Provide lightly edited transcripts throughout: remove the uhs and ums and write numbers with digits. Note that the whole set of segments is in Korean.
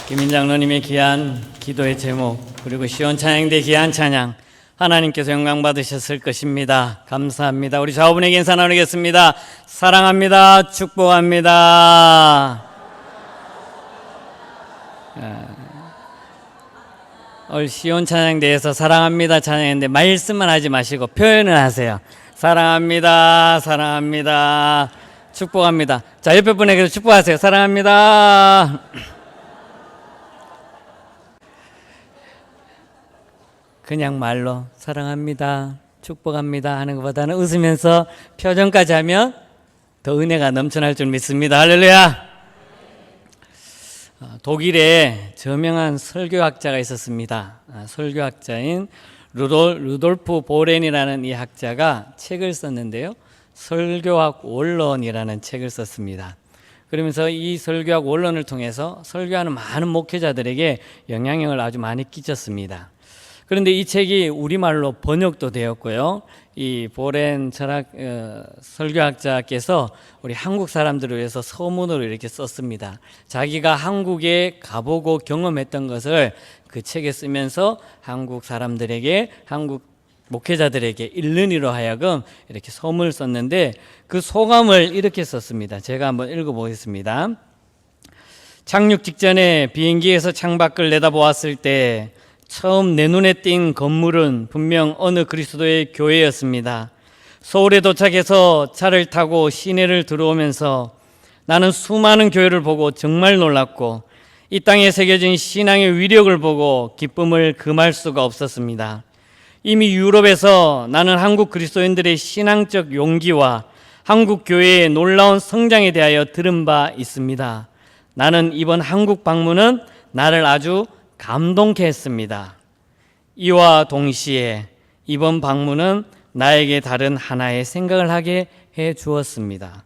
김인 장로님의 귀한 기도의 제목, 그리고 시온찬양대 귀한 찬양, 하나님께서 영광 받으셨을 것입니다. 감사합니다. 우리 좌우분에게 인사 나누겠습니다. 사랑합니다. 축복합니다. 오늘 시온찬양대에서 사랑합니다 찬양인데 말씀만 하지 마시고 표현을 하세요. 사랑합니다. 사랑합니다. 축복합니다. 자, 옆에 분에게도 축복하세요. 사랑합니다. 그냥 말로 사랑합니다, 축복합니다 하는 것보다는 웃으면서 표정까지 하면 더 은혜가 넘쳐날 줄 믿습니다. 할렐루야. 독일에 저명한 설교학자가 있었습니다. 설교학자인 루돌프 보렌이라는 이 학자가 책을 썼는데요, 설교학 원론이라는 책을 썼습니다. 그러면서 이 설교학 원론을 통해서 설교하는 많은 목회자들에게 영향력을 아주 많이 끼쳤습니다. 그런데 이 책이 우리말로 번역도 되었고요, 이 보렌 설교학자께서 우리 한국 사람들을 위해서 서문으로 이렇게 썼습니다. 자기가 한국에 가보고 경험했던 것을 그 책에 쓰면서 한국 사람들에게, 한국 목회자들에게 일른이로 하여금 이렇게 서문을 썼는데 그 소감을 이렇게 썼습니다. 제가 한번 읽어보겠습니다. 착륙 직전에 비행기에서 창밖을 내다보았을 때 처음 내 눈에 띈 건물은 분명 어느 그리스도의 교회였습니다. 서울에 도착해서 차를 타고 시내를 들어오면서 나는 수많은 교회를 보고 정말 놀랐고 이 땅에 새겨진 신앙의 위력을 보고 기쁨을 금할 수가 없었습니다. 이미 유럽에서 나는 한국 그리스도인들의 신앙적 용기와 한국 교회의 놀라운 성장에 대하여 들은 바 있습니다. 나는 이번 한국 방문은 나를 아주 감동케 했습니다. 이와 동시에 이번 방문은 나에게 다른 하나의 생각을 하게 해 주었습니다.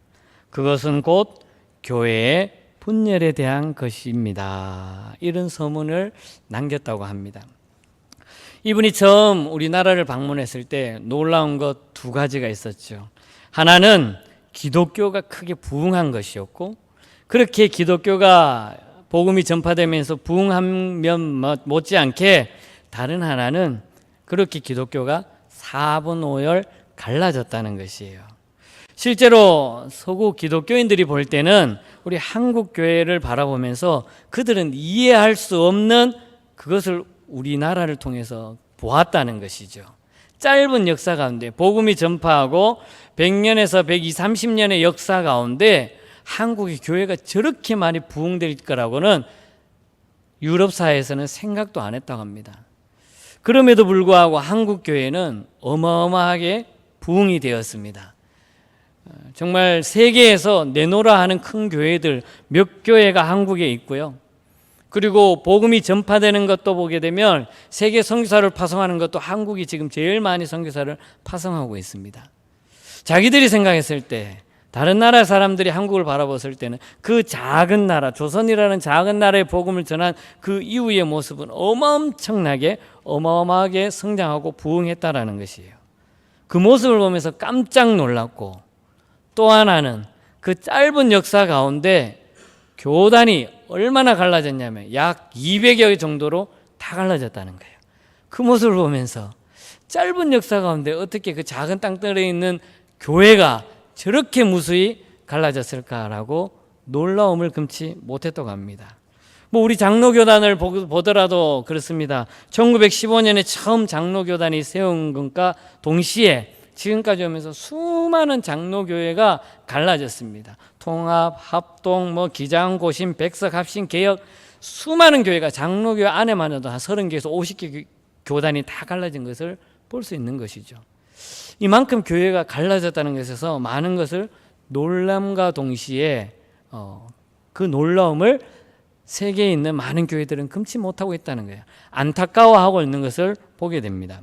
그것은 곧 교회의 분열에 대한 것입니다. 이런 서문을 남겼다고 합니다. 이분이 처음 우리나라를 방문했을 때 놀라운 것 두 가지가 있었죠. 하나는 기독교가 크게 부흥한 것이었고, 그렇게 기독교가 복음이 전파되면서 부흥하면 못지않게 다른 하나는 그렇게 기독교가 4분 5열 갈라졌다는 것이에요. 실제로 서구 기독교인들이 볼 때는 우리 한국 교회를 바라보면서 그들은 이해할 수 없는 그것을 우리나라를 통해서 보았다는 것이죠. 짧은 역사 가운데 복음이 전파하고 100년에서 120, 30년의 역사 가운데 한국의 교회가 저렇게 많이 부흥될 거라고는 유럽 사회에서는 생각도 안 했다고 합니다. 그럼에도 불구하고 한국 교회는 어마어마하게 부흥이 되었습니다. 정말 세계에서 내노라 하는 큰 교회들 몇 교회가 한국에 있고요. 그리고 복음이 전파되는 것도 보게 되면 세계 선교사를 파송하는 것도 한국이 지금 제일 많이 선교사를 파송하고 있습니다. 자기들이 생각했을 때, 다른 나라 사람들이 한국을 바라봤을 때는 그 작은 나라, 조선이라는 작은 나라의 복음을 전한 그 이후의 모습은 어마어마하게 성장하고 부흥했다라는 것이에요. 그 모습을 보면서 깜짝 놀랐고, 또 하나는 그 짧은 역사 가운데 교단이 얼마나 갈라졌냐면 약 200여 개 정도로 다 갈라졌다는 거예요. 그 모습을 보면서 짧은 역사 가운데 어떻게 그 작은 땅덩어리에 있는 교회가 저렇게 무수히 갈라졌을까라고 놀라움을 금치 못했다고 합니다. 우리 장로교단을 보더라도 그렇습니다. 1915년에 처음 장로교단이 세운 것과 동시에 지금까지 오면서 수많은 장로교회가 갈라졌습니다. 통합, 합동, 기장, 고신, 백석, 합신, 개혁, 수많은 교회가 장로교회 안에만 해도 한 30개에서 50개 교단이 다 갈라진 것을 볼 수 있는 것이죠. 이만큼 교회가 갈라졌다는 것에서 많은 것을 놀람과 동시에 그 놀라움을 세계에 있는 많은 교회들은 금치 못하고 있다는 거예요. 안타까워하고 있는 것을 보게 됩니다.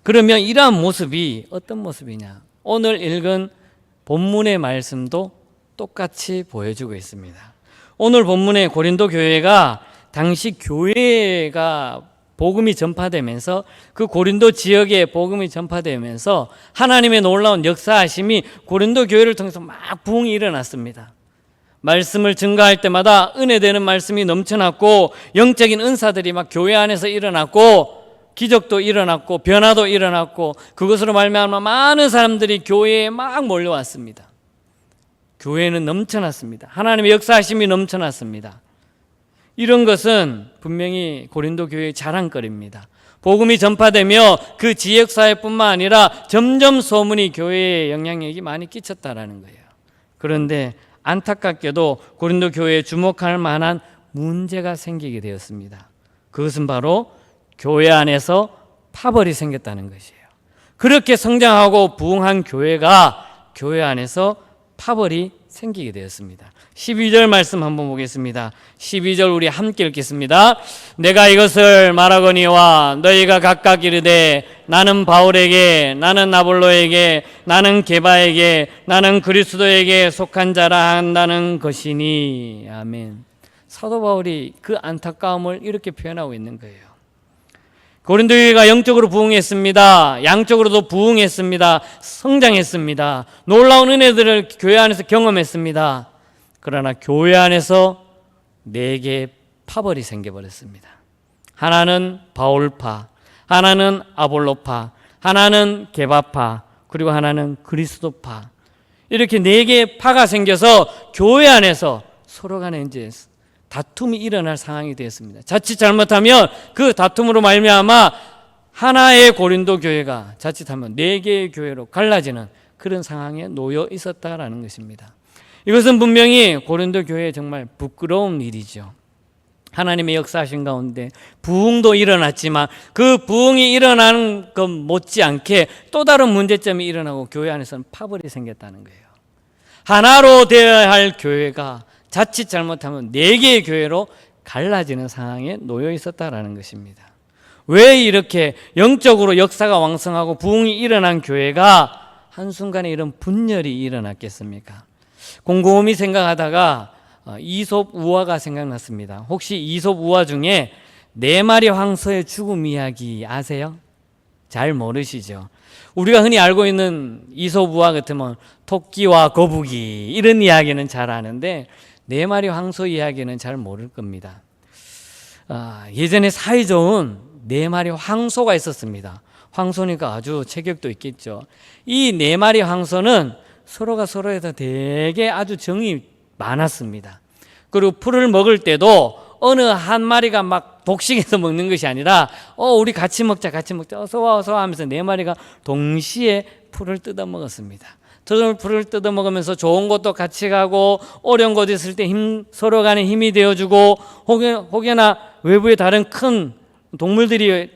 그러면 이러한 모습이 어떤 모습이냐? 오늘 읽은 본문의 말씀도 똑같이 보여주고 있습니다. 오늘 본문의 고린도 교회가 당시 교회가 복음이 전파되면서 그 고린도 지역에 복음이 전파되면서 하나님의 놀라운 역사하심이 고린도 교회를 통해서 막 부흥이 일어났습니다. 말씀을 증거할 때마다 은혜되는 말씀이 넘쳐났고 영적인 은사들이 막 교회 안에서 일어났고 기적도 일어났고 변화도 일어났고 그것으로 말미암아 많은 사람들이 교회에 막 몰려왔습니다. 교회는 넘쳐났습니다. 하나님의 역사하심이 넘쳐났습니다. 이런 것은 분명히 고린도 교회의 자랑거리입니다. 복음이 전파되며 그 지역사회뿐만 아니라 점점 소문이 교회에 영향력이 많이 끼쳤다라는 거예요. 그런데 안타깝게도 고린도 교회에 주목할 만한 문제가 생기게 되었습니다. 그것은 바로 교회 안에서 파벌이 생겼다는 것이에요. 그렇게 성장하고 부흥한 교회가 교회 안에서 파벌이 생기게 되었습니다. 12절 말씀 한번 보겠습니다. 12절 우리 함께 읽겠습니다. 내가 이것을 말하거니와 너희가 각각 이르되 나는 바울에게, 나는 아볼로에게, 나는 게바에게, 나는 그리스도에게 속한 자라 한다는 것이니. 아멘. 사도 바울이 그 안타까움을 이렇게 표현하고 있는 거예요. 고린도 교회가 영적으로 부흥했습니다. 양적으로도 부흥했습니다. 성장했습니다. 놀라운 은혜들을 교회 안에서 경험했습니다. 그러나 교회 안에서 4개의 파벌이 생겨버렸습니다. 하나는 바울파, 하나는 아볼로파, 하나는 게바파, 그리고 하나는 그리스도파. 이렇게 4개의 파가 생겨서 교회 안에서 서로 간에 이제 다툼이 일어날 상황이 되었습니다. 자칫 잘못하면 그 다툼으로 말미암아 하나의 고린도 교회가 자칫하면 4개의 교회로 갈라지는 그런 상황에 놓여 있었다라는 것입니다. 이것은 분명히 고린도 교회에 정말 부끄러운 일이죠. 하나님의 역사하신 가운데 부흥도 일어났지만 그 부흥이 일어나는 것 못지않게 또 다른 문제점이 일어나고 교회 안에서는 파벌이 생겼다는 거예요. 하나로 되어야 할 교회가 자칫 잘못하면 4개의 교회로 갈라지는 상황에 놓여 있었다라는 것입니다. 왜 이렇게 영적으로 역사가 왕성하고 부흥이 일어난 교회가 한순간에 이런 분열이 일어났겠습니까? 곰곰이 생각하다가 이솝 우화가 생각났습니다. 혹시 이솝 우화 중에 4마리 황소의 죽음 이야기 아세요? 잘 모르시죠? 우리가 흔히 알고 있는 이솝 우화 같으면 토끼와 거북이 이런 이야기는 잘 아는데 4마리 황소 이야기는 잘 모를 겁니다. 예전에 사이좋은 4마리 황소가 있었습니다. 황소니까 아주 체격도 있겠죠. 이 4마리 황소는 서로가 서로에서 되게 아주 정이 많았습니다. 그리고 풀을 먹을 때도 어느 한 마리가 막 독식해서 먹는 것이 아니라 우리 같이 먹자 어서 와 하면서 4마리가 동시에 풀을 뜯어 먹었습니다. 풀을 뜯어 먹으면서 좋은 것도 같이 가고 어려운 곳 있을 때 서로 간에 힘이 되어주고 혹여나 외부의 다른 큰 동물들이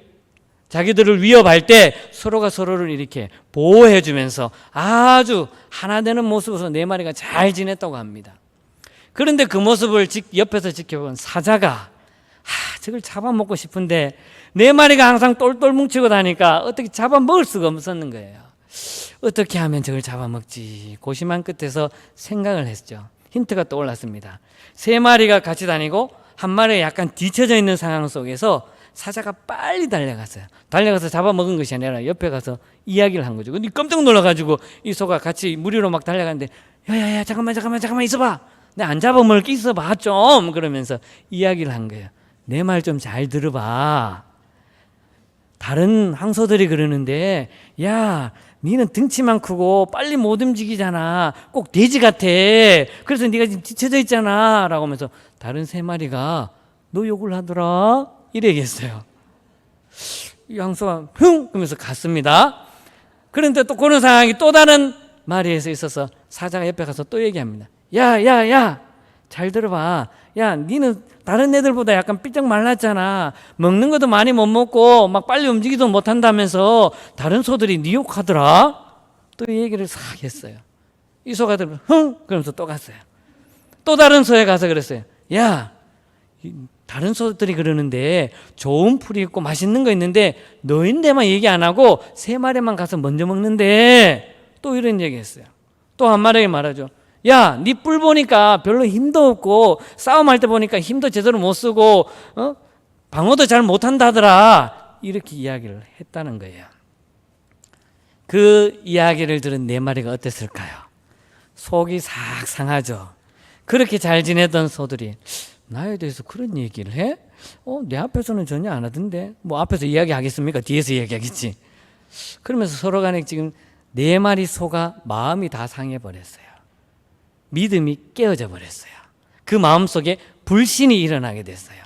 자기들을 위협할 때 서로가 서로를 이렇게 보호해주면서 아주 하나 되는 모습으로 4마리가 잘 지냈다고 합니다. 그런데 그 모습을 옆에서 지켜본 사자가 저걸 잡아먹고 싶은데 4마리가 항상 똘똘 뭉치고 다니까 어떻게 잡아먹을 수가 없었는 거예요. 어떻게 하면 저걸 잡아먹지? 고심한 끝에서 생각을 했죠. 힌트가 떠올랐습니다. 3마리가 같이 다니고 한 마리가 약간 뒤쳐져 있는 상황 속에서 사자가 빨리 달려가서 잡아먹은 것이 아니라 옆에 가서 이야기를 한 거죠. 근데 깜짝 놀라가지고 이 소가 같이 무리로 막 달려가는데 야야야 잠깐만 있어봐. 내가 안 잡아먹을 게 있어봐 좀 그러면서 이야기를 한 거예요. 내 말 좀 잘 들어봐. 다른 황소들이 그러는데 야 니는 등치만 크고 빨리 못 움직이잖아. 꼭 돼지 같아. 그래서 네가 지금 뒤쳐져 있잖아 라고 하면서 다른 3마리가 너 욕을 하더라 이래 얘기했어요. 이 황소가 흥 그러면서 갔습니다. 그런데 또 그런 상황이 또 다른 마리에서 있어서 사자가 옆에 가서 또 얘기합니다. 야 잘 들어봐. 야 니는 다른 애들보다 약간 삐쩍 말랐잖아. 먹는 것도 많이 못 먹고 막 빨리 움직이도 못한다면서 다른 소들이 니 욕하더라. 또 이 얘기를 싹 했어요. 이 소가 들으면 흥 그러면서 또 갔어요. 또 다른 소에 가서 그랬어요. 야 다른 소들이 그러는데 좋은 풀이 있고 맛있는 거 있는데 너인데만 얘기 안 하고 3마리만 가서 먼저 먹는데 또 이런 얘기 했어요. 또 한 마리에게 말하죠. 야, 네 뿔 보니까 별로 힘도 없고 싸움할 때 보니까 힘도 제대로 못 쓰고 방어도 잘 못한다더라. 이렇게 이야기를 했다는 거예요. 그 이야기를 들은 4마리가 어땠을까요? 속이 싹 상하죠. 그렇게 잘 지내던 소들이 나에 대해서 그런 얘기를 해? 내 앞에서는 전혀 안 하던데. 뭐 앞에서 이야기하겠습니까? 뒤에서 이야기하겠지. 그러면서 서로 간에 지금 4마리 소가 마음이 다 상해버렸어요. 믿음이 깨어져 버렸어요. 그 마음속에 불신이 일어나게 됐어요.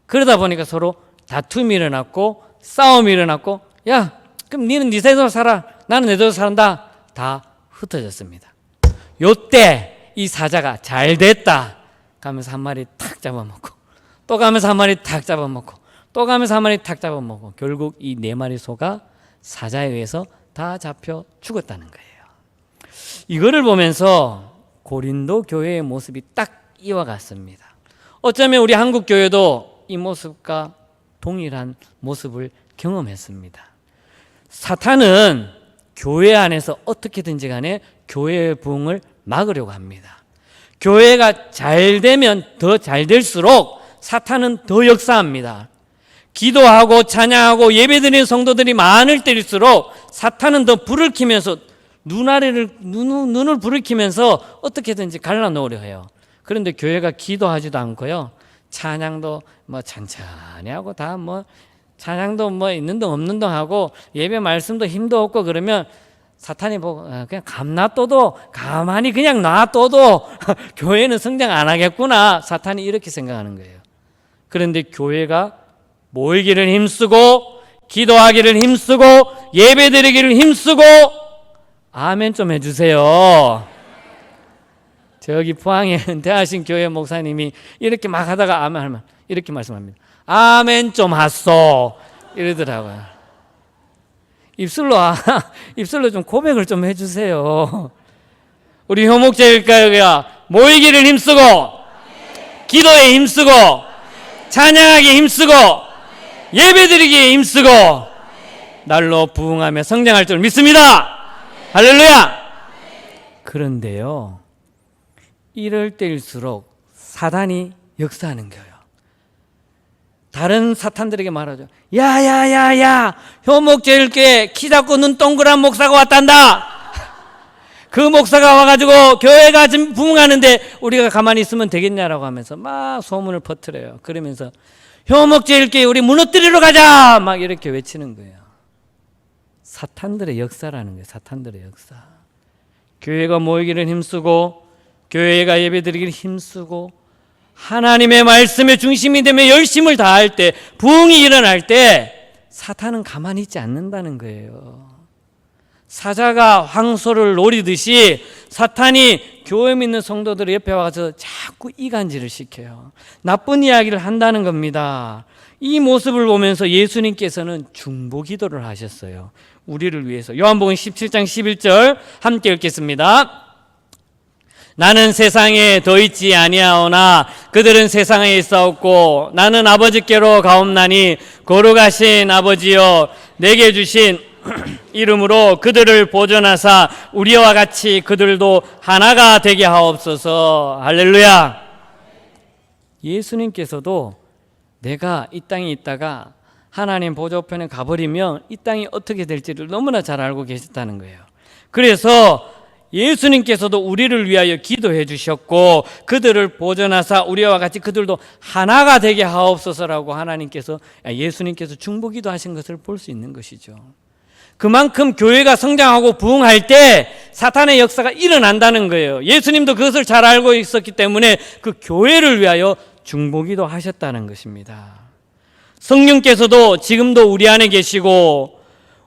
그러다 보니까 서로 다툼이 일어났고 싸움이 일어났고, 야, 그럼 니는 네 대로 살아, 나는 내 대로 산다. 다 흩어졌습니다. 요때 이 사자가 잘 됐다 가면서 한 마리 탁 잡아먹고, 또 가면서 한 마리 탁 잡아먹고, 또 가면서 한 마리 탁 잡아먹고, 결국 이 4마리 소가 사자에 의해서 다 잡혀 죽었다는 거예요. 이거를 보면서 고린도 교회의 모습이 딱 이와 같습니다. 어쩌면 우리 한국 교회도 이 모습과 동일한 모습을 경험했습니다. 사탄은 교회 안에서 어떻게든지 간에 교회의 부흥을 막으려고 합니다. 교회가 잘 되면 더 잘 될수록 사탄은 더 역사합니다. 기도하고 찬양하고 예배드리는 성도들이 많을 때일수록 사탄은 더 불을 켜면서 눈을 불을 켜면서 어떻게든지 갈라놓으려 해요. 그런데 교회가 기도하지도 않고요, 찬양도 뭐 찬찬히 하고 다 뭐 찬양도 뭐 있는 동 없는 동 하고 예배 말씀도 힘도 없고 그러면 사탄이 보고 그냥 가만히 그냥 놔둬도 교회는 성장 안 하겠구나, 사탄이 이렇게 생각하는 거예요. 그런데 교회가 모이기를 힘쓰고 기도하기를 힘쓰고 예배드리기를 힘쓰고, 아멘 좀 해주세요. 저기 포항에 은퇴하신 교회 목사님이 이렇게 막 하다가 아멘 하면 이렇게 말씀합니다. 아멘 좀 하소 이러더라고요. 입술로 좀 고백을 좀 해주세요. 우리 효목제일교회가 모이기를 힘쓰고 기도에 힘쓰고 찬양하기에 힘쓰고 예배드리기에 힘쓰고 날로 부흥하며 성장할 줄 믿습니다. 할렐루야. 그런데요, 이럴 때일수록 사단이 역사하는 거예요. 다른 사탄들에게 말하죠. 야야야야, 효목제일교회 키 작고 눈 동그란 목사가 왔단다. 그 목사가 와가지고 교회가 지금 부흥하는데 우리가 가만히 있으면 되겠냐라고 하면서 막 소문을 퍼뜨려요. 그러면서 효목제일교회 우리 무너뜨리러 가자 막 이렇게 외치는 거예요. 사탄들의 역사라는 거예요. 사탄들의 역사. 교회가 모이기를 힘쓰고 교회가 예배드리기를 힘쓰고 하나님의 말씀의 중심이 되며 열심을 다할 때, 부흥이 일어날 때 사탄은 가만히 있지 않는다는 거예요. 사자가 황소를 노리듯이 사탄이 교회 믿는 성도들 옆에 와서 자꾸 이간질을 시켜요. 나쁜 이야기를 한다는 겁니다. 이 모습을 보면서 예수님께서는 중보 기도를 하셨어요. 우리를 위해서. 요한복음 17장 11절 함께 읽겠습니다. 나는 세상에 더 있지 아니하오나 그들은 세상에 있사옵고 나는 아버지께로 가옵나니 거룩하신 아버지여 내게 주신 이름으로 그들을 보존하사 우리와 같이 그들도 하나가 되게 하옵소서. 할렐루야. 예수님께서도 내가 이 땅에 있다가 하나님 보좌우편에 가버리면 이 땅이 어떻게 될지를 너무나 잘 알고 계셨다는 거예요. 그래서 예수님께서도 우리를 위하여 기도해 주셨고 그들을 보존하사 우리와 같이 그들도 하나가 되게 하옵소서라고 하나님께서, 예수님께서 중보기도 하신 것을 볼 수 있는 것이죠. 그만큼 교회가 성장하고 부흥할 때 사탄의 역사가 일어난다는 거예요. 예수님도 그것을 잘 알고 있었기 때문에 그 교회를 위하여 중보기도 하셨다는 것입니다. 성령께서도 지금도 우리 안에 계시고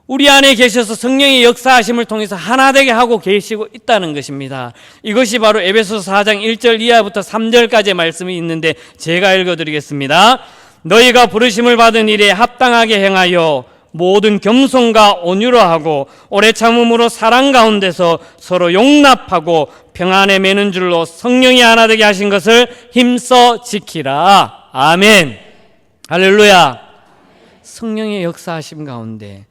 우리 안에 계셔서 성령의 역사하심을 통해서 하나 되게 하고 계시고 있다는 것입니다. 이것이 바로 에베소서 4장 1절 이하부터 3절까지의 말씀이 있는데 제가 읽어드리겠습니다. 너희가 부르심을 받은 일에 합당하게 행하여 모든 겸손과 온유로 하고 오래 참음으로 사랑 가운데서 서로 용납하고 평안에 매는 줄로 성령이 하나 되게 하신 것을 힘써 지키라. 아멘. 할렐루야. 성령의 역사하심 가운데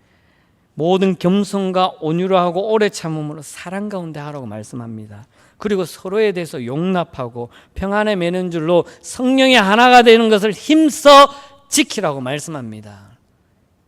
모든 겸손과 온유로 하고 오래 참음으로 사랑 가운데 하라고 말씀합니다. 그리고 서로에 대해서 용납하고 평안에 매는 줄로 성령의 하나가 되는 것을 힘써 지키라고 말씀합니다.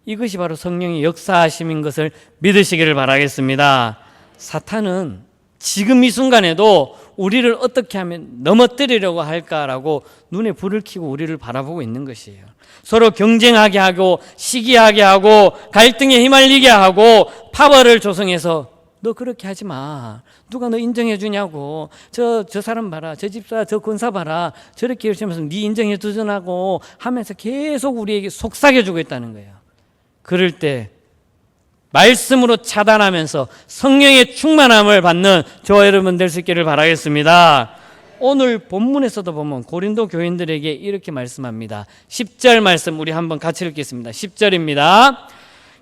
이것이 바로 성령의 역사하심인 것을 믿으시기를 바라겠습니다. 사탄은 지금 이 순간에도 우리를 어떻게 하면 넘어뜨리려고 할까라고 눈에 불을 켜고 우리를 바라보고 있는 것이에요. 서로 경쟁하게 하고 시기하게 하고 갈등에 휘말리게 하고 파벌을 조성해서 너 그렇게 하지 마. 누가 너 인정해 주냐고. 저 사람 봐라. 저 집사, 저 권사 봐라. 저렇게 열심히 해서 네 인정해 주잖아고 하면서 계속 우리에게 속삭여주고 있다는 거예요. 그럴 때 말씀으로 차단하면서 성령의 충만함을 받는 저와 여러분 될 수 있기를 바라겠습니다. 오늘 본문에서도 보면 고린도 교인들에게 이렇게 말씀합니다. 10절 말씀 우리 한번 같이 읽겠습니다. 10절입니다.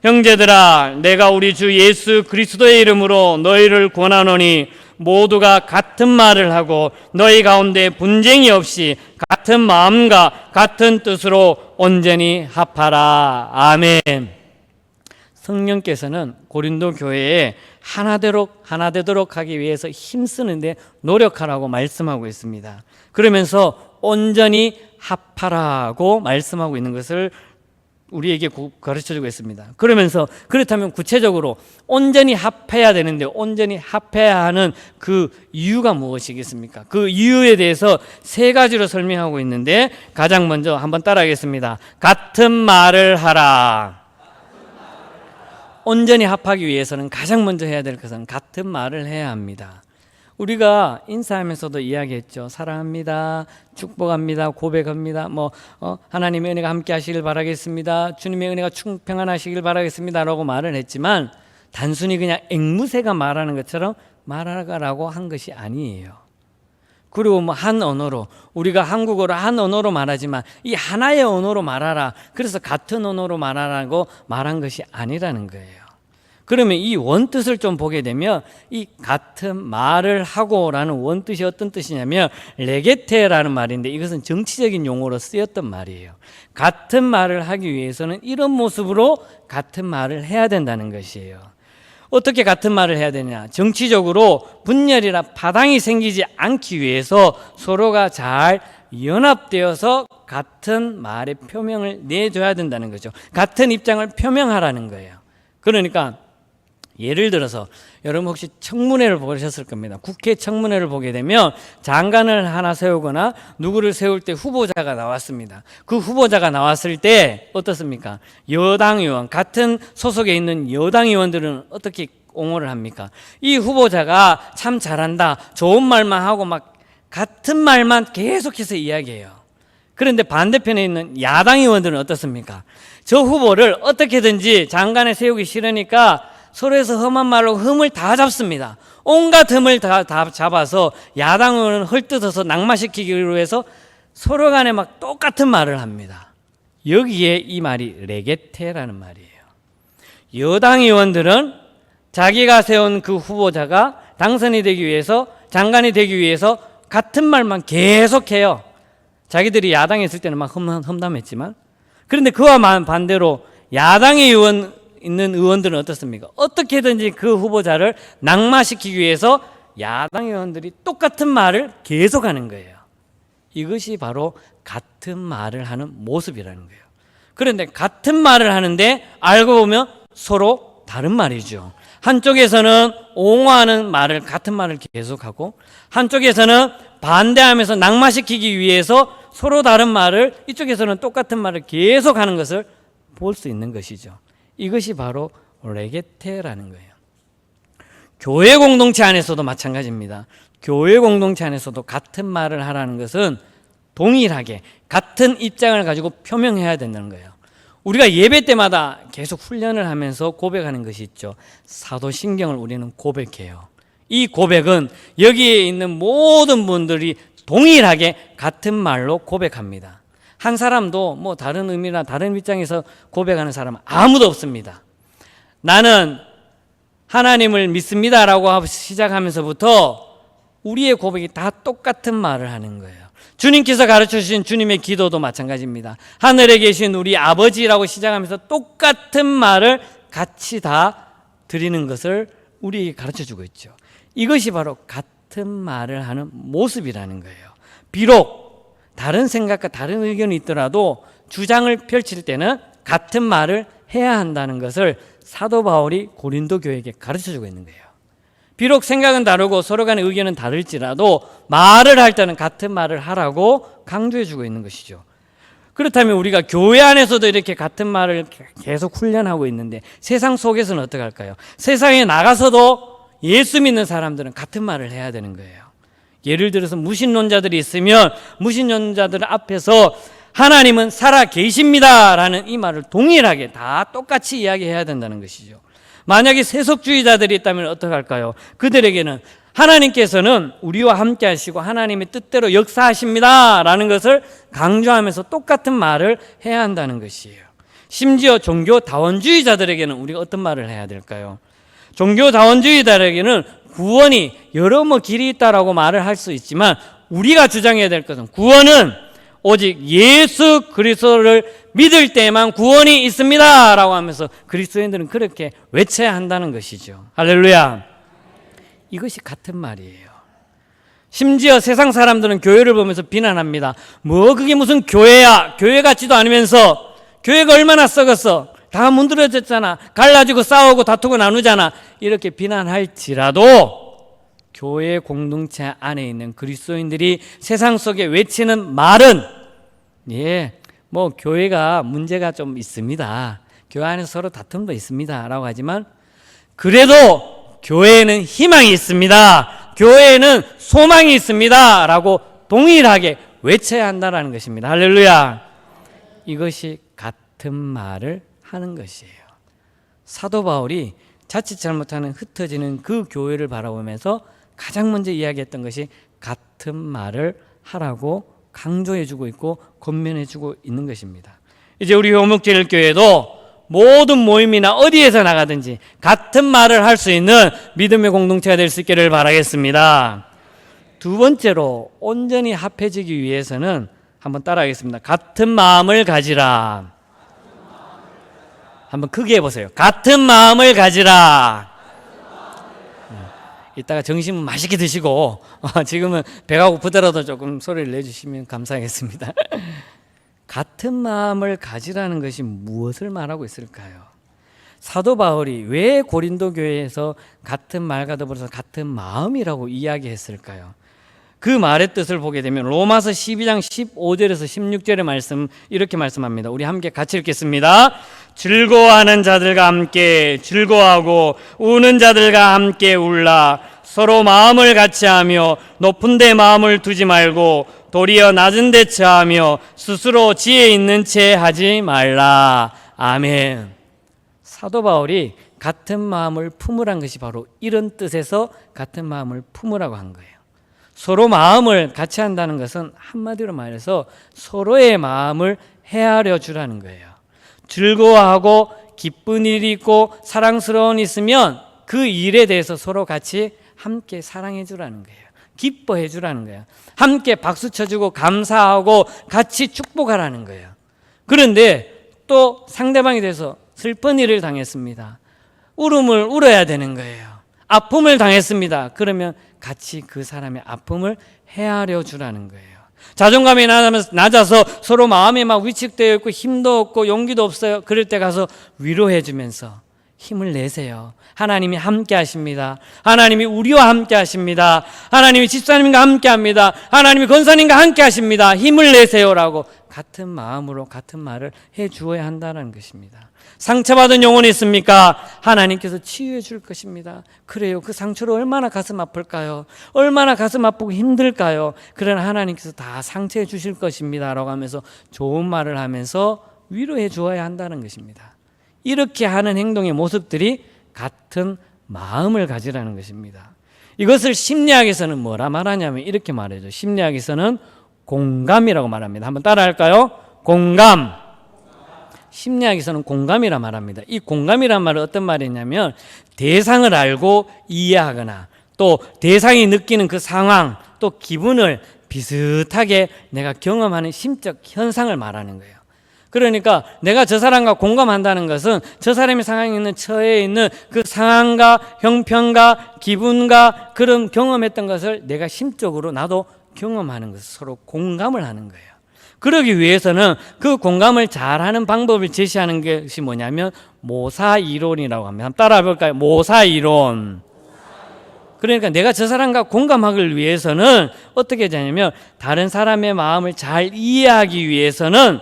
형제들아, 내가 우리 주 예수 그리스도의 이름으로 너희를 권하노니 모두가 같은 말을 하고 너희 가운데 분쟁이 없이 같은 마음과 같은 뜻으로 온전히 합하라. 아멘. 성령께서는 고린도 교회에 하나 되도록 하기 위해서 힘쓰는데 노력하라고 말씀하고 있습니다. 그러면서 온전히 합하라고 말씀하고 있는 것을 우리에게 가르쳐주고 있습니다. 그러면서 그렇다면 구체적으로 온전히 합해야 되는데 온전히 합해야 하는 그 이유가 무엇이겠습니까? 그 이유에 대해서 세 가지로 설명하고 있는데 가장 먼저 한번 따라하겠습니다. 같은 말을 하라. 온전히 합하기 위해서는 가장 먼저 해야 될 것은 같은 말을 해야 합니다. 우리가 인사하면서도 이야기했죠. 사랑합니다, 축복합니다, 고백합니다, 하나님의 은혜가 함께 하시길 바라겠습니다, 주님의 은혜가 충평안하시길 바라겠습니다 라고 말을 했지만 단순히 그냥 앵무새가 말하는 것처럼 말하라고 한 것이 아니에요. 그리고 한 언어로, 우리가 한국어로 한 언어로 말하지만 이 하나의 언어로 말하라, 그래서 같은 언어로 말하라고 말한 것이 아니라는 거예요. 그러면 이 원뜻을 좀 보게 되면 이 같은 말을 하고라는 원뜻이 어떤 뜻이냐면 레게테라는 말인데 이것은 정치적인 용어로 쓰였던 말이에요. 같은 말을 하기 위해서는 이런 모습으로 같은 말을 해야 된다는 것이에요. 어떻게 같은 말을 해야 되냐? 정치적으로 분열이나 파당이 생기지 않기 위해서 서로가 잘 연합되어서 같은 말의 표명을 내줘야 된다는 거죠. 같은 입장을 표명하라는 거예요. 그러니까 예를 들어서 여러분 혹시 청문회를 보셨을 겁니다. 국회 청문회를 보게 되면 장관을 하나 세우거나 누구를 세울 때 후보자가 나왔습니다. 그 후보자가 나왔을 때 어떻습니까? 여당 의원, 같은 소속에 있는 여당 의원들은 어떻게 옹호를 합니까? 이 후보자가 참 잘한다, 좋은 말만 하고 막 같은 말만 계속해서 이야기해요. 그런데 반대편에 있는 야당 의원들은 어떻습니까? 저 후보를 어떻게든지 장관에 세우기 싫으니까 서로에서 험한 말로 흠을 다 잡습니다. 온갖 흠을 다 잡아서 야당은 헐뜯어서 낙마시키기로 해서 서로 간에 막 똑같은 말을 합니다. 여기에 이 말이 레게테라는 말이에요. 여당 의원들은 자기가 세운 그 후보자가 당선이 되기 위해서, 장관이 되기 위해서 같은 말만 계속해요. 자기들이 야당에 있을 때는 막 험담했지만, 그런데 그와 반대로 야당의 있는 의원들은 어떻습니까? 어떻게든지 그 후보자를 낙마시키기 위해서 야당 의원들이 똑같은 말을 계속하는 거예요. 이것이 바로 같은 말을 하는 모습이라는 거예요. 그런데 같은 말을 하는데 알고 보면 서로 다른 말이죠. 한쪽에서는 옹호하는 말을, 같은 말을 계속하고 한쪽에서는 반대하면서 낙마시키기 위해서 서로 다른 말을, 이쪽에서는 똑같은 말을 계속하는 것을 볼 수 있는 것이죠. 이것이 바로 레게테라는 거예요. 교회 공동체 안에서도 마찬가지입니다. 교회 공동체 안에서도 같은 말을 하라는 것은 동일하게 같은 입장을 가지고 표명해야 된다는 거예요. 우리가 예배 때마다 계속 훈련을 하면서 고백하는 것이 있죠. 사도신경을 우리는 고백해요. 이 고백은 여기에 있는 모든 분들이 동일하게 같은 말로 고백합니다. 한 사람도 다른 의미나 다른 입장에서 고백하는 사람은 아무도 없습니다. 나는 하나님을 믿습니다라고 시작하면서부터 우리의 고백이 다 똑같은 말을 하는 거예요. 주님께서 가르쳐 주신 주님의 기도도 마찬가지입니다. 하늘에 계신 우리 아버지라고 시작하면서 똑같은 말을 같이 다 드리는 것을 우리에게 가르쳐 주고 있죠. 이것이 바로 같은 말을 하는 모습이라는 거예요. 비록 다른 생각과 다른 의견이 있더라도 주장을 펼칠 때는 같은 말을 해야 한다는 것을 사도 바울이 고린도 교회에게 가르쳐 주고 있는 거예요. 비록 생각은 다르고 서로 간의 의견은 다를지라도 말을 할 때는 같은 말을 하라고 강조해주고 있는 것이죠. 그렇다면 우리가 교회 안에서도 이렇게 같은 말을 계속 훈련하고 있는데 세상 속에서는 어떻게 할까요? 세상에 나가서도 예수 믿는 사람들은 같은 말을 해야 되는 거예요. 예를 들어서 무신론자들이 있으면 무신론자들 앞에서 하나님은 살아 계십니다라는 이 말을 동일하게 다 똑같이 이야기해야 된다는 것이죠. 만약에 세속주의자들이 있다면 어떻게 할까요? 그들에게는 하나님께서는 우리와 함께 하시고 하나님의 뜻대로 역사하십니다라는 것을 강조하면서 똑같은 말을 해야 한다는 것이에요. 심지어 종교다원주의자들에게는 우리가 어떤 말을 해야 될까요? 종교다원주의자들에게는 구원이 여러 길이 있다라고 말을 할 수 있지만 우리가 주장해야 될 것은 구원은 오직 예수 그리스도를 믿을 때만 구원이 있습니다 라고 하면서 그리스도인들은 그렇게 외쳐야 한다는 것이죠. 할렐루야. 이것이 같은 말이에요. 심지어 세상 사람들은 교회를 보면서 비난합니다. 뭐 그게 무슨 교회야, 교회 같지도 않으면서 교회가 얼마나 썩었어, 다 문드러졌잖아, 갈라지고 싸우고 다투고 나누잖아, 이렇게 비난할지라도 교회 공동체 안에 있는 그리스도인들이 세상 속에 외치는 말은 뭐 교회가 문제가 좀 있습니다, 교회 안에서 서로 다툼도 있습니다 라고 하지만 그래도 교회에는 희망이 있습니다, 교회에는 소망이 있습니다 라고 동일하게 외쳐야 한다는 것입니다. 할렐루야. 이것이 같은 말을 하는 것이에요. 사도 바울이 자칫 잘못하는 흩어지는 그 교회를 바라보면서 가장 먼저 이야기했던 것이 같은 말을 하라고 강조해주고 있고 권면해주고 있는 것입니다. 이제 우리 효목제일교회도 모든 모임이나 어디에서 나가든지 같은 말을 할 수 있는 믿음의 공동체가 될 수 있기를 바라겠습니다. 두 번째로 온전히 합해지기 위해서는 한번 따라하겠습니다. 같은 마음을 가지라. 한번 크게 해보세요. 같은 마음을 가지라. 이따가 점심은 맛있게 드시고 지금은 배가 고프더라도 조금 소리를 내주시면 감사하겠습니다. 같은 마음을 가지라는 것이 무엇을 말하고 있을까요? 사도 바울이 왜 고린도 교회에서 같은 말과 더불어서 같은 마음이라고 이야기했을까요? 그 말의 뜻을 보게 되면 로마서 12장 15절에서 16절의 말씀 이렇게 말씀합니다. 우리 함께 같이 읽겠습니다. 즐거워하는 자들과 함께 즐거워하고 우는 자들과 함께 울라. 서로 마음을 같이하며 높은 데 마음을 두지 말고 도리어 낮은 데 처하며 스스로 지혜 있는 채 하지 말라. 아멘. 사도 바울이 같은 마음을 품으란 것이 바로 이런 뜻에서 같은 마음을 품으라고 한 거예요. 서로 마음을 같이 한다는 것은 한마디로 말해서 서로의 마음을 헤아려 주라는 거예요. 즐거워하고 기쁜 일이 있고 사랑스러운 일이 있으면 그 일에 대해서 서로 같이 함께 사랑해 주라는 거예요. 기뻐해 주라는 거예요. 함께 박수 쳐주고 감사하고 같이 축복하라는 거예요. 그런데 또 상대방에 대해서 슬픈 일을 당했습니다. 울음을 울어야 되는 거예요. 아픔을 당했습니다. 그러면 같이 그 사람의 아픔을 헤아려 주라는 거예요. 자존감이 낮아서 서로 마음이 막 위축되어 있고 힘도 없고 용기도 없어요. 그럴 때 가서 위로해 주면서 힘을 내세요. 하나님이 함께 하십니다. 하나님이 우리와 함께 하십니다. 하나님이 집사님과 함께 합니다. 하나님이 권사님과 함께 하십니다. 힘을 내세요라고 같은 마음으로 같은 말을 해 주어야 한다는 것입니다. 상처받은 영혼이 있습니까? 하나님께서 치유해 줄 것입니다. 그래요. 그 상처로 얼마나 가슴 아플까요? 얼마나 가슴 아프고 힘들까요? 그러나 하나님께서 다 상처해 주실 것입니다 라고 하면서 좋은 말을 하면서 위로해 주어야 한다는 것입니다. 이렇게 하는 행동의 모습들이 같은 마음을 가지라는 것입니다. 이것을 심리학에서는 뭐라 말하냐면 이렇게 말해줘. 심리학에서는 공감이라고 말합니다. 한번 따라할까요? 공감. 심리학에서는 공감이라 말합니다. 이 공감이란 말은 어떤 말이냐면 대상을 알고 이해하거나 또 대상이 느끼는 그 상황 또 기분을 비슷하게 내가 경험하는 심적 현상을 말하는 거예요. 그러니까 내가 저 사람과 공감한다는 것은 저 사람의 상황에 있는 처해 있는 그 상황과 형편과 기분과 그런 경험했던 것을 내가 심적으로 나도 경험하는 것을 서로 공감을 하는 거예요. 그러기 위해서는 그 공감을 잘하는 방법을 제시하는 것이 뭐냐면 모사이론이라고 합니다. 한번 따라해 볼까요? 모사이론. 그러니까 내가 저 사람과 공감하기 위해서는 어떻게 되냐면 다른 사람의 마음을 잘 이해하기 위해서는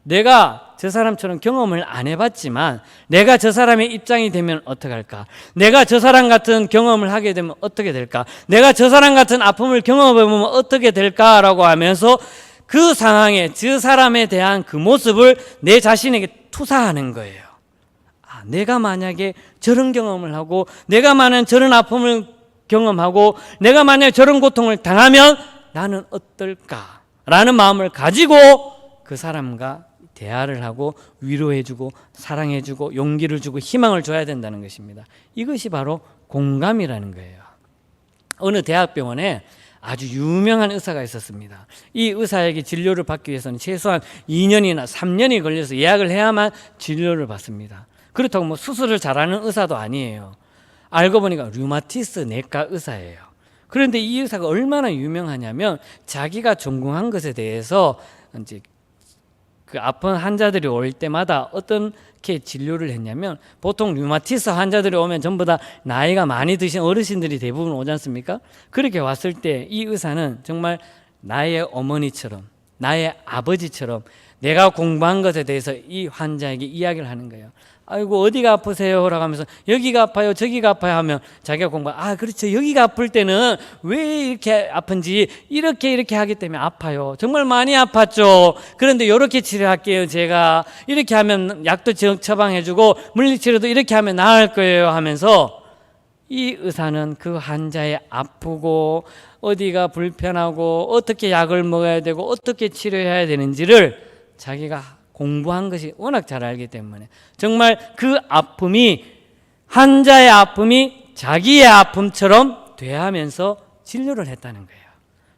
내가 저 사람처럼 경험을 안 해봤지만 내가 저 사람의 입장이 되면 어떻게 할까? 내가 저 사람 같은 경험을 하게 되면 어떻게 될까? 내가 저 사람 같은 아픔을 경험해보면 어떻게 될까라고 하면서 그 상황에 저 사람에 대한 그 모습을 내 자신에게 투사하는 거예요. 내가 만약에 저런 경험을 하고 내가 만약 저런 아픔을 경험하고 내가 만약 저런 고통을 당하면 나는 어떨까라는 마음을 가지고 그 사람과 대화를 하고 위로해주고 사랑해주고 용기를 주고 희망을 줘야 된다는 것입니다. 이것이 바로 공감이라는 거예요. 어느 대학병원에 아주 유명한 의사가 있었습니다. 이 의사에게 진료를 받기 위해서는 최소한 2년이나 3년이 걸려서 예약을 해야만 진료를 받습니다. 그렇다고 뭐 수술을 잘하는 의사도 아니에요. 알고 보니까 류마티스 내과 의사예요. 그런데 이 의사가 얼마나 유명하냐면 자기가 전공한 것에 대해서 이제 그 아픈 환자들이 올 때마다 어떻게 진료를 했냐면 보통 류마티스 환자들이 오면 전부 다 나이가 많이 드신 어르신들이 대부분 오지 않습니까? 그렇게 왔을 때 이 의사는 정말 나의 어머니처럼 나의 아버지처럼 내가 공부한 것에 대해서 이 환자에게 이야기를 하는 거예요. 아이고 어디가 아프세요? 라고 하면서 여기가 아파요 저기가 아파요 하면 자기가 그렇죠 여기가 아플 때는 왜 이렇게 아픈지 이렇게 하기 때문에 아파요. 정말 많이 아팠죠. 그런데 이렇게 치료할게요. 제가 이렇게 하면 약도 처방해주고 물리치료도 이렇게 하면 나을 거예요 하면서 이 의사는 그 환자의 아프고 어디가 불편하고 어떻게 약을 먹어야 되고 어떻게 치료해야 되는지를 자기가 공부한 것이 워낙 잘 알기 때문에 정말 그 아픔이 환자의 아픔이 자기의 아픔처럼 돼하면서 진료를 했다는 거예요.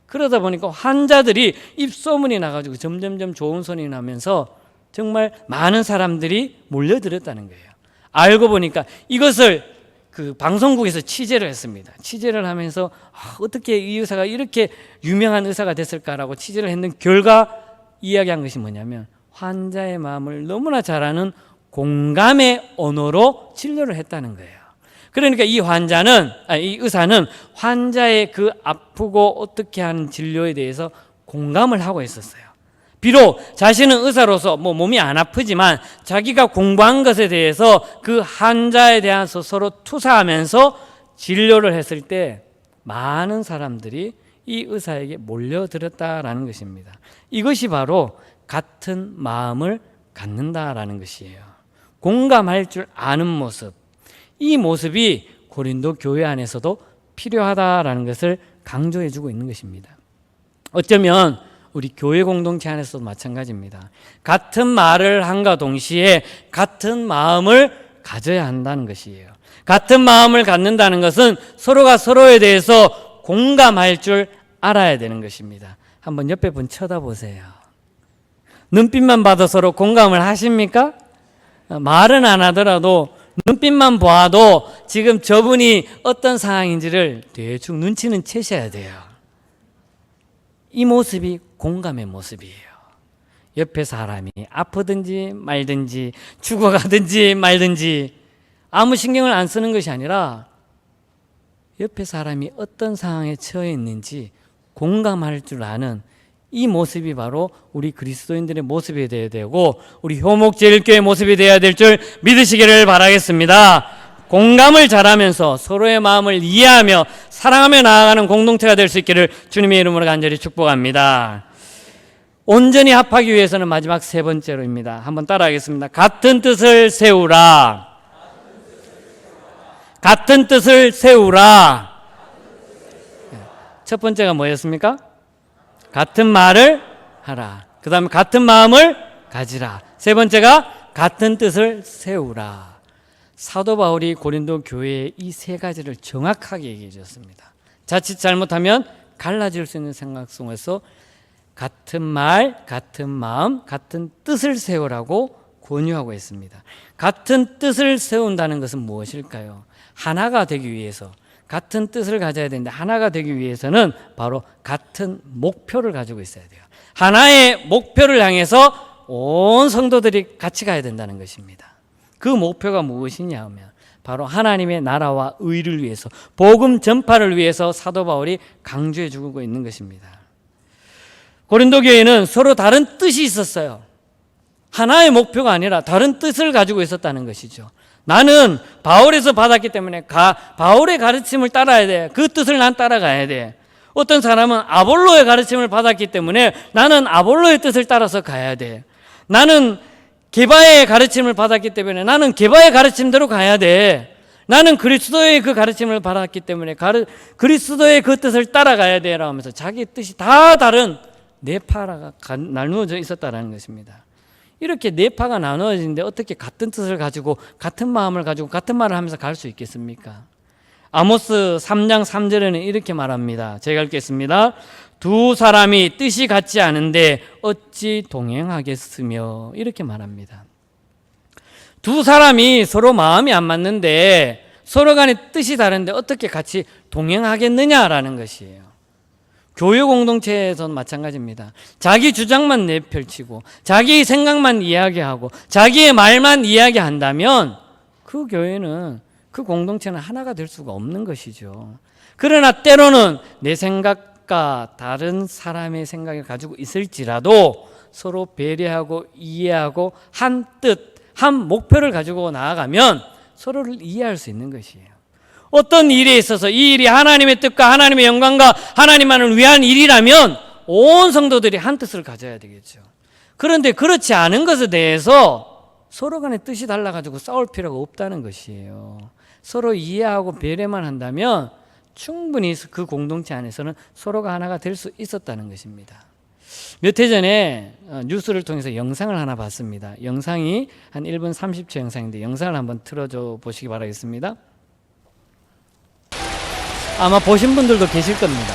그러다 보니까 환자들이 입소문이 나가지고 점점점 좋은 소문이 나면서 정말 많은 사람들이 몰려들었다는 거예요. 알고 보니까 이것을 그 방송국에서 취재를 했습니다. 취재를 하면서 어떻게 이 의사가 이렇게 유명한 의사가 됐을까라고 취재를 했는 결과 이야기한 것이 뭐냐면 환자의 마음을 너무나 잘 아는 공감의 언어로 진료를 했다는 거예요. 그러니까 이 의사는 환자의 그 아프고 어떻게 하는 진료에 대해서 공감을 하고 있었어요. 비록 자신은 의사로서 몸이 안 아프지만 자기가 공부한 것에 대해서 그 환자에 대해서 서로 투사하면서 진료를 했을 때 많은 사람들이 이 의사에게 몰려들었다라는 것입니다. 이것이 바로 같은 마음을 갖는다라는 것이에요. 공감할 줄 아는 모습, 이 모습이 고린도 교회 안에서도 필요하다라는 것을 강조해주고 있는 것입니다. 어쩌면 우리 교회 공동체 안에서도 마찬가지입니다. 같은 말을 함과 동시에 같은 마음을 가져야 한다는 것이에요. 같은 마음을 갖는다는 것은 서로가 서로에 대해서 공감할 줄 알아야 되는 것입니다. 한번 옆에 분 쳐다보세요. 눈빛만 봐도 서로 공감을 하십니까? 말은 안 하더라도 눈빛만 봐도 지금 저분이 어떤 상황인지를 대충 눈치는 채셔야 돼요. 이 모습이 공감의 모습이에요. 옆에 사람이 아프든지 말든지 죽어가든지 말든지 아무 신경을 안 쓰는 것이 아니라 옆에 사람이 어떤 상황에 처해 있는지 공감할 줄 아는 이 모습이 바로 우리 그리스도인들의 모습이 되어야 되고 우리 효목제일교회의 모습이 되어야 될 줄 믿으시기를 바라겠습니다. 공감을 잘하면서 서로의 마음을 이해하며 사랑하며 나아가는 공동체가 될 수 있기를 주님의 이름으로 간절히 축복합니다. 온전히 합하기 위해서는 마지막 세 번째로입니다. 한번 따라하겠습니다. 같은 뜻을 세우라. 같은 뜻을 세우라. 첫 번째가 뭐였습니까? 같은 말을 하라. 그 다음에 같은 마음을 가지라. 세 번째가 같은 뜻을 세우라. 사도 바울이 고린도 교회에 이 세 가지를 정확하게 얘기해 주셨습니다. 자칫 잘못하면 갈라질 수 있는 생각 속에서 같은 말, 같은 마음, 같은 뜻을 세우라고 권유하고 있습니다. 같은 뜻을 세운다는 것은 무엇일까요? 하나가 되기 위해서 같은 뜻을 가져야 되는데 하나가 되기 위해서는 바로 같은 목표를 가지고 있어야 돼요. 하나의 목표를 향해서 온 성도들이 같이 가야 된다는 것입니다. 그 목표가 무엇이냐 하면 바로 하나님의 나라와 의를 위해서, 복음 전파를 위해서 사도 바울이 강조해 주고 있는 것입니다. 고린도 교회는 서로 다른 뜻이 있었어요. 하나의 목표가 아니라 다른 뜻을 가지고 있었다는 것이죠. 나는 바울에서 받았기 때문에 바울의 가르침을 따라야 돼. 그 뜻을 난 따라가야 돼. 어떤 사람은 아볼로의 가르침을 받았기 때문에 나는 아볼로의 뜻을 따라서 가야 돼. 나는 게바의 가르침을 받았기 때문에 나는 게바의 가르침대로 가야 돼. 나는 그리스도의 그 가르침을 받았기 때문에 그리스도의 그 뜻을 따라가야 돼 라고 하면서 자기 뜻이 다 다른 네 파가 나누어져 있었다는 것입니다. 이렇게 네 파가 나누어지는데 어떻게 같은 뜻을 가지고 같은 마음을 가지고 같은 말을 하면서 갈 수 있겠습니까? 아모스 3장 3절에는 이렇게 말합니다. 제가 읽겠습니다. 두 사람이 뜻이 같지 않은데 어찌 동행하겠으며, 이렇게 말합니다. 두 사람이 서로 마음이 안 맞는데 서로 간에 뜻이 다른데 어떻게 같이 동행하겠느냐라는 것이에요. 교회 공동체에서는 마찬가지입니다. 자기 주장만 내펼치고 자기 생각만 이야기하고 자기의 말만 이야기한다면 그 교회는, 그 공동체는 하나가 될 수가 없는 것이죠. 그러나 때로는 내 생각과 다른 사람의 생각을 가지고 있을지라도 서로 배려하고 이해하고 한 뜻, 한 목표를 가지고 나아가면 서로를 이해할 수 있는 것이에요. 어떤 일에 있어서 이 일이 하나님의 뜻과 하나님의 영광과 하나님만을 위한 일이라면 온 성도들이 한 뜻을 가져야 되겠죠. 그런데 그렇지 않은 것에 대해서 서로 간의 뜻이 달라가지고 싸울 필요가 없다는 것이에요. 서로 이해하고 배려만 한다면 충분히 그 공동체 안에서는 서로가 하나가 될 수 있었다는 것입니다. 몇 해 전에 뉴스를 통해서 영상을 하나 봤습니다. 영상이 한 1분 30초 영상인데 영상을 한번 틀어줘 보시기 바라겠습니다. 아마 보신 분들도 계실 겁니다.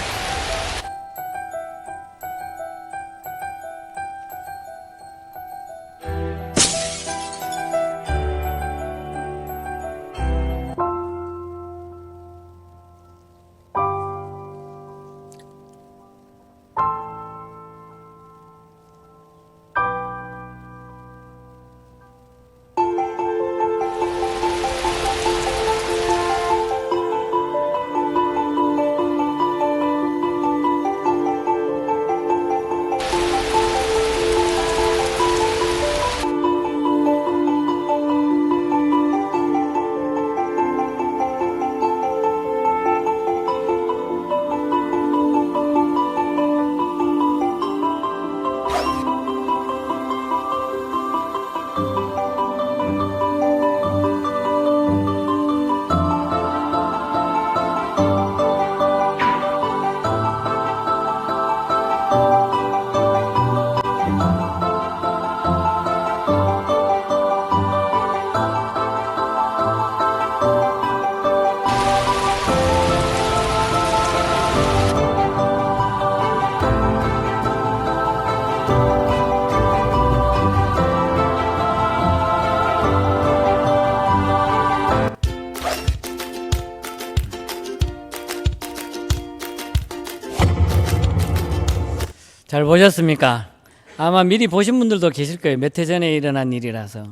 잘 보셨습니까? 아마 미리 보신 분들도 계실 거예요. 몇 해 전에 일어난 일이라서.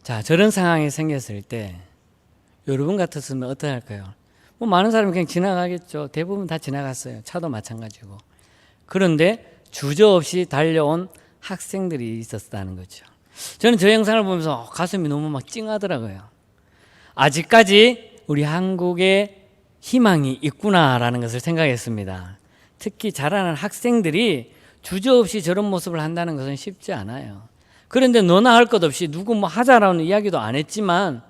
자, 저런 상황이 생겼을 때 여러분 같았으면 어떻게 할까요? 뭐 많은 사람이 그냥 지나가겠죠. 대부분 다 지나갔어요. 차도 마찬가지고. 그런데 주저없이 달려온 학생들이 있었다는 거죠. 저는 저 영상을 보면서 가슴이 너무 막 찡하더라고요. 아직까지 우리 한국에 희망이 있구나라는 것을 생각했습니다. 특히 자라는 학생들이 주저없이 저런 모습을 한다는 것은 쉽지 않아요. 그런데 너나 할 것 없이 누구 뭐 하자라는 이야기도 안 했지만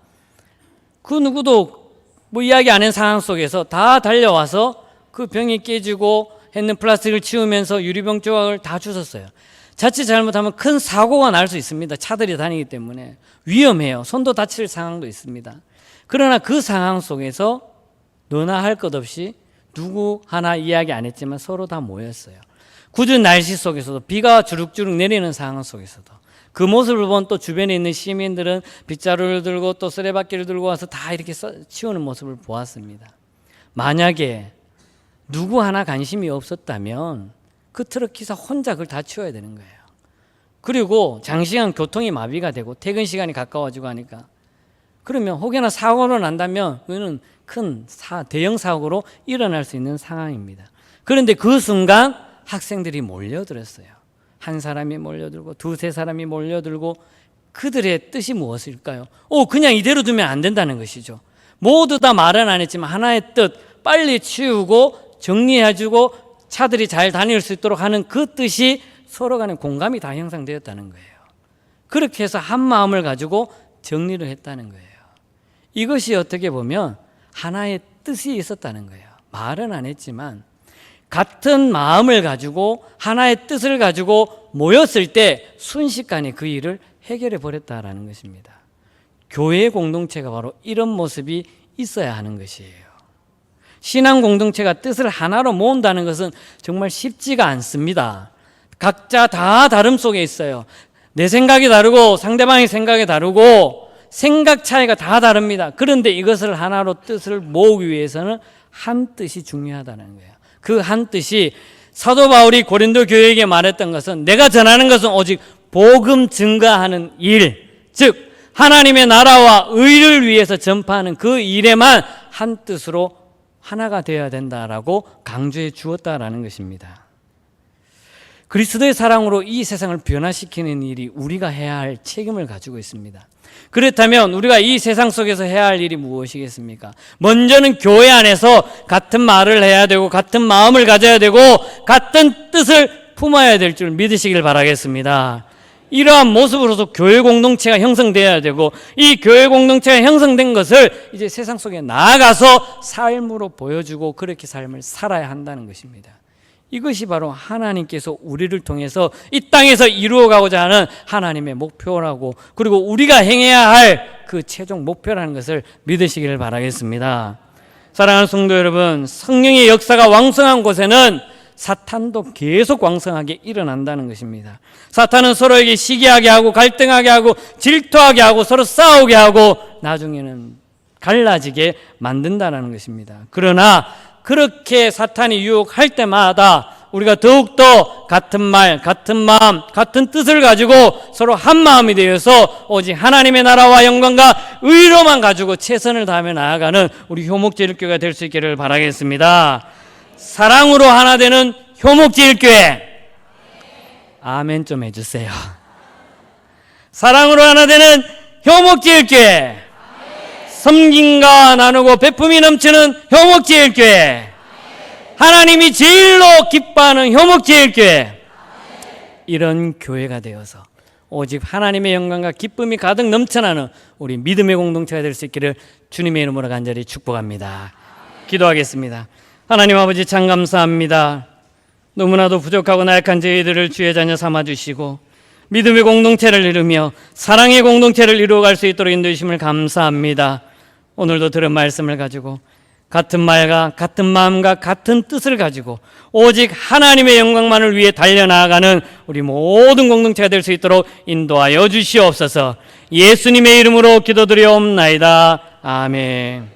그 누구도 뭐 이야기 안 한 상황 속에서 다 달려와서 그 병이 깨지고 했는 플라스틱을 치우면서 유리병 조각을 다 주웠어요. 자칫 잘못하면 큰 사고가 날 수 있습니다. 차들이 다니기 때문에 위험해요. 손도 다칠 상황도 있습니다. 그러나 그 상황 속에서 너나 할 것 없이 누구 하나 이야기 안 했지만 서로 다 모였어요. 굳은 날씨 속에서도 비가 주룩주룩 내리는 상황 속에서도 그 모습을 본 또 주변에 있는 시민들은 빗자루를 들고 또 쓰레받기를 들고 와서 다 이렇게 치우는 모습을 보았습니다. 만약에 누구 하나 관심이 없었다면 그 트럭 기사 혼자 그걸 다 치워야 되는 거예요. 그리고 장시간 교통이 마비가 되고 퇴근 시간이 가까워지고 하니까 그러면 혹여나 사고로 난다면 그거는 큰 대형 사고로 일어날 수 있는 상황입니다. 그런데 그 순간 학생들이 몰려들었어요. 한 사람이 몰려들고 두세 사람이 몰려들고 그들의 뜻이 무엇일까요? 그냥 이대로 두면 안 된다는 것이죠. 모두 다 말은 안 했지만 하나의 뜻, 빨리 치우고 정리해주고 차들이 잘 다닐 수 있도록 하는 그 뜻이 서로 간에 공감이 다 형성되었다는 거예요. 그렇게 해서 한 마음을 가지고 정리를 했다는 거예요. 이것이 어떻게 보면 하나의 뜻이 있었다는 거예요. 말은 안 했지만 같은 마음을 가지고 하나의 뜻을 가지고 모였을 때 순식간에 그 일을 해결해 버렸다라는 것입니다. 교회 공동체가 바로 이런 모습이 있어야 하는 것이에요. 신앙 공동체가 뜻을 하나로 모은다는 것은 정말 쉽지가 않습니다. 각자 다 다름 속에 있어요. 내 생각이 다르고 상대방의 생각이 다르고 생각 차이가 다 다릅니다. 그런데 이것을 하나로 뜻을 모으기 위해서는 한 뜻이 중요하다는 거예요. 그 한 뜻이 사도 바울이 고린도 교회에게 말했던 것은 내가 전하는 것은 오직 복음 증거하는 일, 즉 하나님의 나라와 의를 위해서 전파하는 그 일에만 한 뜻으로 하나가 되어야 된다라고 강조해 주었다라는 것입니다. 그리스도의 사랑으로 이 세상을 변화시키는 일이 우리가 해야 할 책임을 가지고 있습니다. 그렇다면 우리가 이 세상 속에서 해야 할 일이 무엇이겠습니까? 먼저는 교회 안에서 같은 말을 해야 되고 같은 마음을 가져야 되고 같은 뜻을 품어야 될 줄 믿으시길 바라겠습니다. 이러한 모습으로서 교회 공동체가 형성되어야 되고 이 교회 공동체가 형성된 것을 이제 세상 속에 나아가서 삶으로 보여주고 그렇게 삶을 살아야 한다는 것입니다. 이것이 바로 하나님께서 우리를 통해서 이 땅에서 이루어가고자 하는 하나님의 목표라고 그리고 우리가 행해야 할 그 최종 목표라는 것을 믿으시기를 바라겠습니다. 사랑하는 성도 여러분, 성령의 역사가 왕성한 곳에는 사탄도 계속 왕성하게 일어난다는 것입니다. 사탄은 서로에게 시기하게 하고 갈등하게 하고 질투하게 하고 서로 싸우게 하고 나중에는 갈라지게 만든다는 것입니다. 그러나 그렇게 사탄이 유혹할 때마다 우리가 더욱더 같은 말, 같은 마음, 같은 뜻을 가지고 서로 한 마음이 되어서 오직 하나님의 나라와 영광과 의로만 가지고 최선을 다하며 나아가는 우리 효목제일교회가 될 수 있기를 바라겠습니다. 사랑으로 하나 되는 효목제일교회, 아멘 좀 해주세요. 사랑으로 하나 되는 효목제일교회, 섬김과 나누고 베품이 넘치는 효목제일교회, 하나님이 제일로 기뻐하는 효목제일교회, 이런 교회가 되어서 오직 하나님의 영광과 기쁨이 가득 넘쳐나는 우리 믿음의 공동체가 될 수 있기를 주님의 이름으로 간절히 축복합니다. 기도하겠습니다. 하나님 아버지 참 감사합니다. 너무나도 부족하고 나약한 저희들을 주의 자녀 삼아주시고 믿음의 공동체를 이루며 사랑의 공동체를 이루어갈 수 있도록 인도해주심을 감사합니다. 오늘도 들은 말씀을 가지고 같은 말과 같은 마음과 같은 뜻을 가지고 오직 하나님의 영광만을 위해 달려나가는 우리 모든 공동체가 될 수 있도록 인도하여 주시옵소서. 예수님의 이름으로 기도드려옵나이다. 아멘.